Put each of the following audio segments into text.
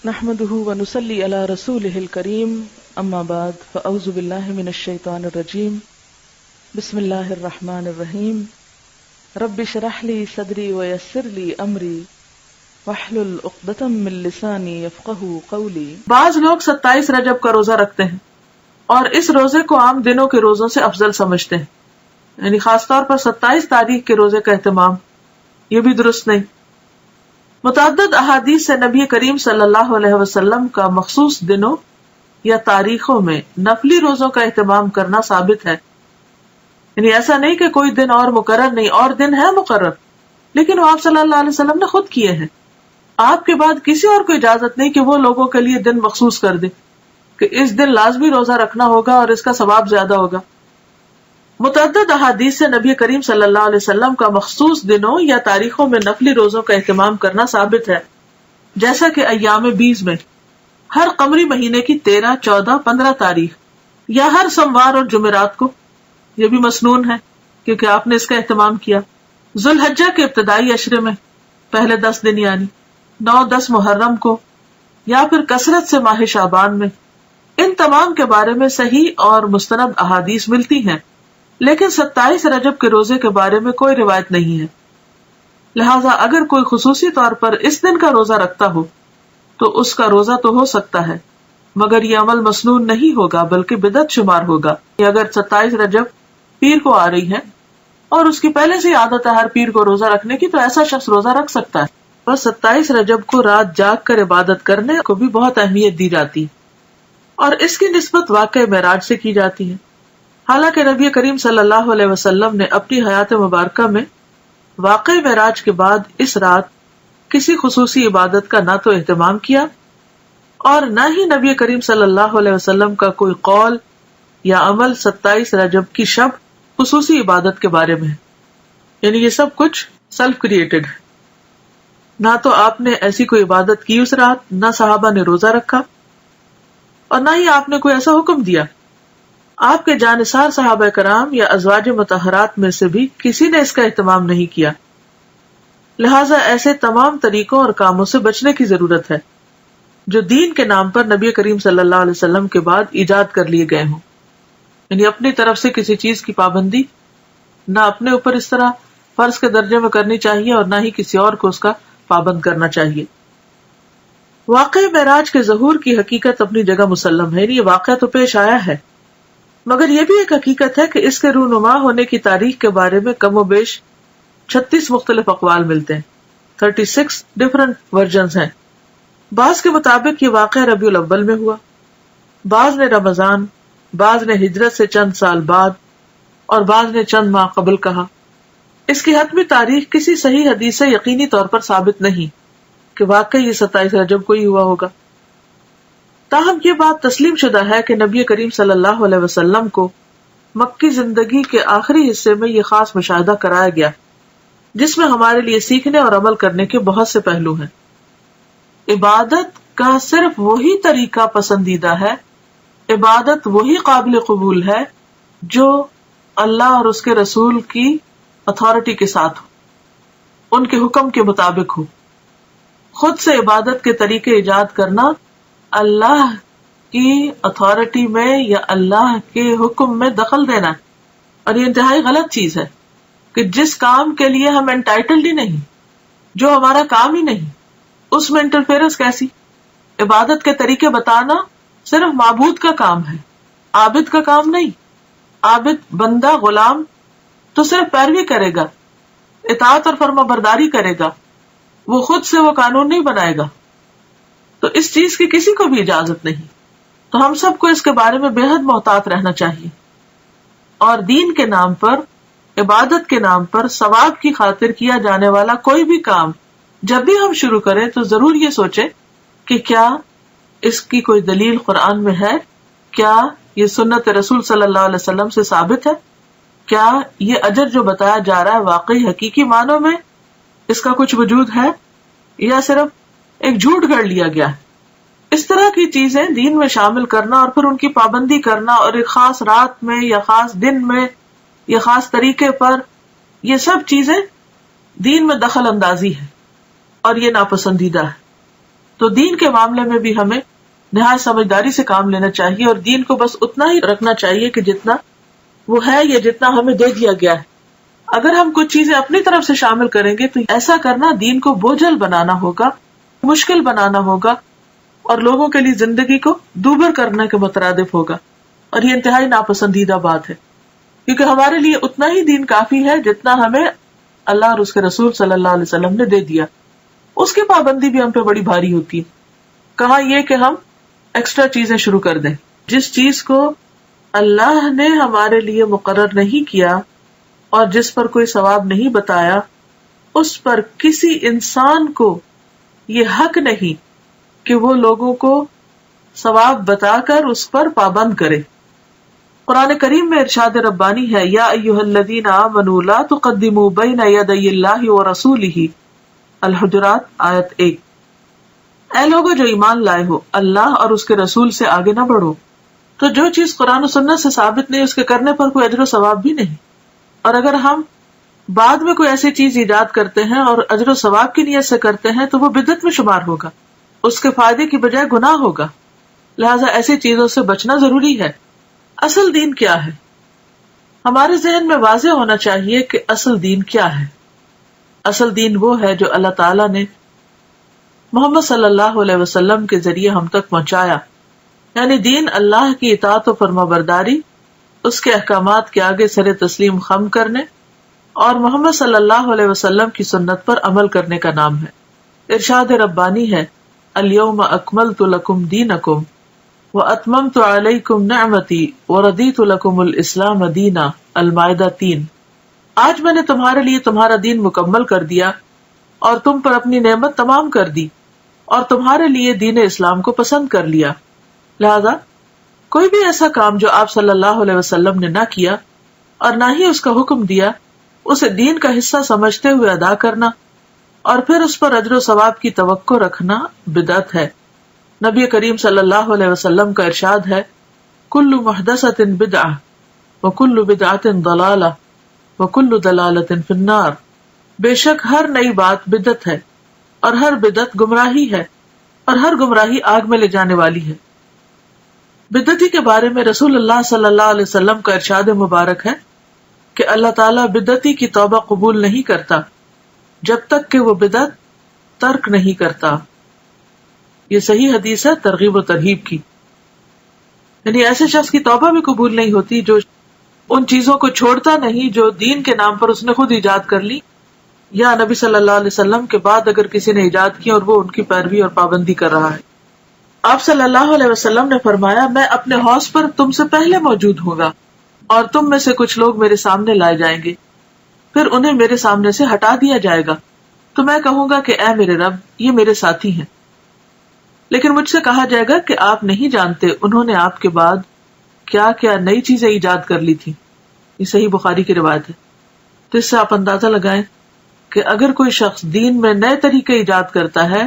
نحمده ونصلي على رسوله الكريم اما بعد فاعوذ بالله من الشيطان الرجيم بسم الله الرحمن الرحيم رب اشرح لي صدري ويسر لي امري واحلل عقدة من لساني يفقهوا قولي۔ بعض لوگ 27 رجب کا روزہ رکھتے ہیں اور اس روزے کو عام دنوں کے روزوں سے افضل سمجھتے ہیں، یعنی خاص طور پر 27 تاریخ کے روزے کا اہتمام، یہ بھی درست نہیں۔ متعدد احادیث سے نبی کریم صلی اللہ علیہ وسلم کا مخصوص دنوں یا تاریخوں میں نفلی روزوں کا اہتمام کرنا ثابت ہے، یعنی ایسا نہیں کہ کوئی دن اور مقرر نہیں، اور دن ہے مقرر، لیکن وہ آپ صلی اللہ علیہ وسلم نے خود کیے ہیں۔ آپ کے بعد کسی اور کو اجازت نہیں کہ وہ لوگوں کے لیے دن مخصوص کر دے کہ اس دن لازمی روزہ رکھنا ہوگا اور اس کا ثواب زیادہ ہوگا۔ متعدد احادیث سے نبی کریم صلی اللہ علیہ وسلم کا مخصوص دنوں یا تاریخوں میں نفلی روزوں کا اہتمام کرنا ثابت ہے، جیسا کہ ایام بیز میں ہر قمری مہینے کی 13، 14، 15 تاریخ یا ہر سوموار اور جمعرات کو، یہ بھی مسنون ہے کیونکہ آپ نے اس کا اہتمام کیا۔ ذوالحجہ کے ابتدائی عشرے میں پہلے 10 دن یعنی 9، 10 محرم کو، یا پھر کثرت سے ماہ شعبان میں، ان تمام کے بارے میں صحیح اور مستند احادیث ملتی ہیں، لیکن 27 رجب کے روزے کے بارے میں کوئی روایت نہیں ہے۔ لہٰذا اگر کوئی خصوصی طور پر اس دن کا روزہ رکھتا ہو تو اس کا روزہ تو ہو سکتا ہے، مگر یہ عمل مسنون نہیں ہوگا بلکہ بدعت شمار ہوگا۔ اگر 27 رجب پیر کو آ رہی ہے اور اس کی پہلے سے عادت ہے ہر پیر کو روزہ رکھنے کی، تو ایسا شخص روزہ رکھ سکتا ہے۔ بس 27 رجب کو رات جاگ کر عبادت کرنے کو بھی بہت اہمیت دی جاتی ہے اور اس کی نسبت واقعہ معراج سے کی جاتی ہے۔ حالانکہ نبی کریم صلی اللہ علیہ وسلم نے اپنی حیات مبارکہ میں واقع معراج کے بعد اس رات کسی خصوصی عبادت کا نہ تو اہتمام کیا اور نہ ہی نبی کریم صلی اللہ علیہ وسلم کا کوئی قول یا عمل 27 رجب کی شب خصوصی عبادت کے بارے میں ہے، یعنی یہ سب کچھ سیلف کریٹڈ ہے۔ نہ تو آپ نے ایسی کوئی عبادت کی اس رات، نہ صحابہ نے روزہ رکھا، اور نہ ہی آپ نے کوئی ایسا حکم دیا۔ آپ کے جانثار صحابہ کرام یا ازواج مطہرات میں سے بھی کسی نے اس کا اہتمام نہیں کیا، لہٰذا ایسے تمام طریقوں اور کاموں سے بچنے کی ضرورت ہے جو دین کے نام پر نبی کریم صلی اللہ علیہ وسلم کے بعد ایجاد کر لیے گئے ہوں، یعنی اپنی طرف سے کسی چیز کی پابندی نہ اپنے اوپر اس طرح فرض کے درجے میں کرنی چاہیے اور نہ ہی کسی اور کو اس کا پابند کرنا چاہیے۔ واقع معراج کے ظہور کی حقیقت اپنی جگہ مسلم ہے، یہ واقعہ تو پیش آیا ہے، مگر یہ بھی ایک حقیقت ہے کہ اس کے رونما ہونے کی تاریخ کے بارے میں کم و بیش 36 مختلف اقوال ملتے ہیں، 36 ڈفرنٹ ورژنز ہیں۔ بعض کے مطابق یہ واقعہ ربیع الاول میں ہوا، بعض نے رمضان، بعض نے ہجرت سے چند سال بعد اور بعض نے چند ماہ قبل کہا۔ اس کی حتمی تاریخ کسی صحیح حدیث سے یقینی طور پر ثابت نہیں کہ واقعی یہ 27 رجب کو ہی ہوا ہوگا، تاہم یہ بات تسلیم شدہ ہے کہ نبی کریم صلی اللہ علیہ وسلم کو مکی زندگی کے آخری حصے میں یہ خاص مشاہدہ کرایا گیا جس میں ہمارے لیے سیکھنے اور عمل کرنے کے بہت سے پہلو ہیں۔ عبادت کا صرف وہی طریقہ پسندیدہ ہے، عبادت وہی قابل قبول ہے جو اللہ اور اس کے رسول کی اتھارٹی کے ساتھ ہو، ان کے حکم کے مطابق ہو۔ خود سے عبادت کے طریقے ایجاد کرنا اللہ کی اتھارٹی میں یا اللہ کے حکم میں دخل دینا ہے، اور یہ انتہائی غلط چیز ہے کہ جس کام کے لیے ہم انٹائٹلڈ ہی نہیں، جو ہمارا کام ہی نہیں، اس میں انٹرفیئرنس کیسی؟ عبادت کے طریقے بتانا صرف معبود کا کام ہے، عابد کا کام نہیں۔ عابد بندہ غلام تو صرف پیروی کرے گا، اطاعت اور فرما برداری کرے گا، وہ خود سے وہ قانون نہیں بنائے گا، تو اس چیز کی کسی کو بھی اجازت نہیں۔ تو ہم سب کو اس کے بارے میں بے حد محتاط رہنا چاہیے، اور دین کے نام پر، عبادت کے نام پر ثواب کی خاطر کیا جانے والا کوئی بھی کام جب بھی ہم شروع کریں تو ضرور یہ سوچیں کہ کیا اس کی کوئی دلیل قرآن میں ہے، کیا یہ سنت رسول صلی اللہ علیہ وسلم سے ثابت ہے، کیا یہ اجر جو بتایا جا رہا ہے واقعی حقیقی معنوں میں اس کا کچھ وجود ہے یا صرف ایک جھوٹ گھڑ لیا گیا ہے۔ اس طرح کی چیزیں دین میں شامل کرنا اور پھر ان کی پابندی کرنا اور ایک خاص رات میں یا خاص دن میں یا خاص طریقے پر، یہ سب چیزیں دین میں دخل اندازی ہے اور یہ ناپسندیدہ ہے۔ تو دین کے معاملے میں بھی ہمیں نہایت سمجھداری سے کام لینا چاہیے، اور دین کو بس اتنا ہی رکھنا چاہیے کہ جتنا وہ ہے یا جتنا ہمیں دے دیا گیا ہے۔ اگر ہم کچھ چیزیں اپنی طرف سے شامل کریں گے تو ایسا کرنا دین کو بوجھل بنانا ہوگا، مشکل بنانا ہوگا، اور لوگوں کے لیے زندگی کو دوبر کرنے کے مترادف ہوگا، اور یہ انتہائی ناپسندیدہ بات ہے، کیونکہ ہمارے لیے اتنا ہی دین کافی ہے جتنا ہمیں اللہ اور اس کے رسول صلی اللہ علیہ وسلم نے دے دیا۔ اس کی پابندی بھی ہم پہ بڑی بھاری ہوتی ہے۔ کہاں یہ کہ ہم ایکسٹرا چیزیں شروع کر دیں، جس چیز کو اللہ نے ہمارے لیے مقرر نہیں کیا اور جس پر کوئی ثواب نہیں بتایا، اس پر کسی انسان کو یہ حق نہیں کہ وہ لوگوں کو ثواب بتا کر اس پر پابند کرے۔ قرآن کریم میں ارشاد ربانی ہے، یا ایھا الذین آمنوا لا تقدموا بین یدی اللہ ورسولہ، الحجرات آیت 1۔ اے لوگو جو ایمان لائے ہو، اللہ اور اس کے رسول سے آگے نہ بڑھو۔ تو جو چیز قرآن و سنت سے ثابت نہیں، اس کے کرنے پر کوئی اجر و ثواب بھی نہیں، اور اگر ہم بعد میں کوئی ایسی چیز ایجاد کرتے ہیں اور اجر و ثواب کی نیت سے کرتے ہیں تو وہ بدعت میں شمار ہوگا، اس کے فائدے کی بجائے گناہ ہوگا۔ لہٰذا ایسی چیزوں سے بچنا ضروری ہے۔ اصل دین کیا ہے؟ ہمارے ذہن میں واضح ہونا چاہیے کہ اصل دین کیا ہے۔ اصل دین وہ ہے جو اللہ تعالیٰ نے محمد صلی اللہ علیہ وسلم کے ذریعے ہم تک پہنچایا، یعنی دین اللہ کی اطاعت و فرمانبرداری، اس کے احکامات کے آگے سر تسلیم خم کرنے اور محمد صلی اللہ علیہ وسلم کی سنت پر عمل کرنے کا نام ہے۔ ارشاد ربانی ہے، الیوم اکملت لکم دینکم واتممت علیکم نعمتی ورضیت لکم الاسلام دینا، المائدہ 3۔ آج میں نے تمہارے لیے تمہارا دین مکمل کر دیا اور تم پر اپنی نعمت تمام کر دی اور تمہارے لیے دین اسلام کو پسند کر لیا۔ لہذا کوئی بھی ایسا کام جو آپ صلی اللہ علیہ وسلم نے نہ کیا اور نہ ہی اس کا حکم دیا، اسے دین کا حصہ سمجھتے ہوئے ادا کرنا اور پھر اس پر اجر و ثواب کی توقع رکھنا بدعت ہے۔ نبی کریم صلی اللہ علیہ وسلم کا ارشاد ہے، کل محدثۃ بدعہ وکل بدعۃ ضلالہ وکل ضلالۃ فی النار، بے شک ہر نئی بات بدعت ہے اور ہر بدعت گمراہی ہے اور ہر گمراہی آگ میں لے جانے والی ہے۔ بدعتی کے بارے میں رسول اللہ صلی اللہ علیہ وسلم کا ارشاد مبارک ہے کہ اللہ تعالیٰ بدعتی کی توبہ قبول نہیں کرتا جب تک کہ وہ بدعت ترک نہیں کرتا۔ یہ صحیح حدیث ہے ترغیب و ترہیب کی، یعنی ایسے شخص کی توبہ بھی قبول نہیں ہوتی جو ان چیزوں کو چھوڑتا نہیں جو دین کے نام پر اس نے خود ایجاد کر لی، یا نبی صلی اللہ علیہ وسلم کے بعد اگر کسی نے ایجاد کی اور وہ ان کی پیروی اور پابندی کر رہا ہے۔ آپ صلی اللہ علیہ وسلم نے فرمایا، میں اپنے حوض پر تم سے پہلے موجود ہوں گا اور تم میں سے کچھ لوگ میرے سامنے لائے جائیں گے، پھر انہیں میرے سامنے سے ہٹا دیا جائے گا، تو میں کہوں گا کہ اے میرے رب، یہ میرے ساتھی ہیں۔ لیکن مجھ سے کہا جائے گا کہ آپ نہیں جانتے انہوں نے آپ کے بعد کیا کیا نئی چیزیں ایجاد کر لی تھی۔ یہ صحیح بخاری کی روایت ہے۔ تو اس سے آپ اندازہ لگائیں کہ اگر کوئی شخص دین میں نئے طریقے ایجاد کرتا ہے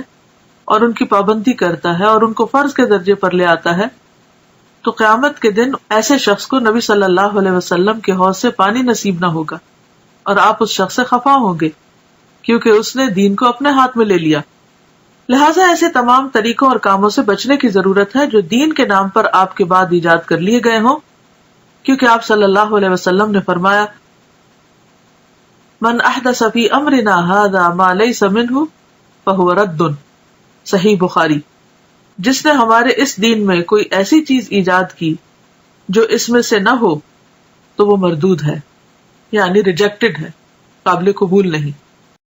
اور ان کی پابندی کرتا ہے اور ان کو فرض کے درجے پر لے آتا ہے، تو قیامت کے دن ایسے شخص کو نبی صلی اللہ علیہ وسلم کے حوض سے پانی نصیب نہ ہوگا اور آپ اس شخص سے خفا ہوں گے کیونکہ اس نے دین کو اپنے ہاتھ میں لے لیا۔ لہٰذا ایسے تمام طریقوں اور کاموں سے بچنے کی ضرورت ہے جو دین کے نام پر آپ کے بعد ایجاد کر لیے گئے ہوں، کیونکہ آپ صلی اللہ علیہ وسلم نے فرمایا، من احدث فی امرنا ھذا ما لیس منہ فہو رد، صحیح بخاری۔ جس نے ہمارے اس دین میں کوئی ایسی چیز ایجاد کی جو اس میں سے نہ ہو تو وہ مردود ہے، یعنی ریجیکٹڈ ہے، قابل قبول نہیں۔